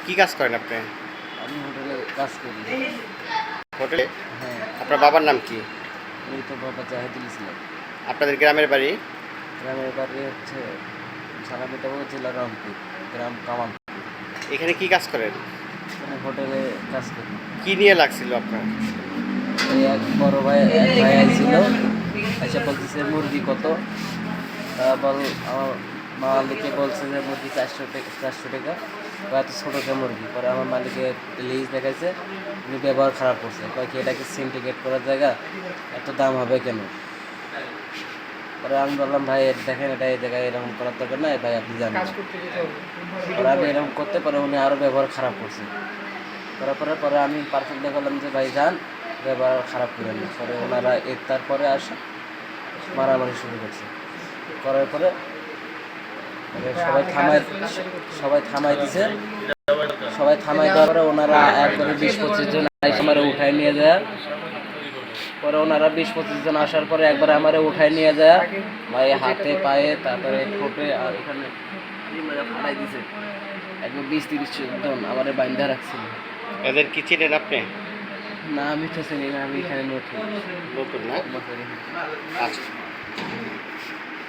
কি কাজ করেন আপনি? আমি হোটেলে কাজ করি। হোটেলে? হ্যাঁ, আপনার বাবার নাম কি? এই তো বাবা জাহিদুল ইসলাম। আপনাদের গ্রামের বাড়ি? গ্রামের বাড়ি হচ্ছে সালামিটাবো জেলা রংপুর, গ্রাম কামাল। এখানে কি কাজ করেন? এখানে হোটেলে কাজ করি। কি নিয়ে লাগছিল আপনার? এই এক বড় ভাই এক ভাই আইছিল, এসে বলতেছে মুরগি কত, তা বল আমার মালিকে বলছে যে মুরগি 400 টাকা। বা এত ছোটো কে মুরগি, পরে আমার মালিকে লিজ দেখাইছে, উনি ব্যবহার খারাপ করছে, কয় কি এটাকে সিন্ডিকেট করার জায়গা, এত দাম হবে কেন? পরে আমি বললাম ভাই দেখেন এটা এই জায়গায় এরকম করার দরকার নাই ভাই, আপনি জানেন। পরে আমি এরকম করতে পারে উনি আরও ব্যবহার খারাপ করছে। করার পরে পরে আমি পারফেক্টলি বললাম যে ভাই যান, ব্যবহার খারাপ করেন না। পরে ওনারা তারপরে আসে মারামারি শুরু করছে। করার পরে সবাই থামাই দিছে। সবাই থামাই দেওয়ার পরে ওনারা একবারে 20-25 জন আমার উঠায় নিয়ে যায়। পরে ওনারা 20-25 জন আসার পরে একবারে আমারে উঠায় নিয়ে যায়, ভাই হাতে পায়ে তারপরে ঠোঁটে আর এখানে ফাটাই দিছে। একবার 20-30 জন আমারে বাইন্ধা রাখছিল। এদের কি চিনেন আপনি? না আমি তো চিনি না, আমি এখানে নতুন। নতুন না? আচ্ছা।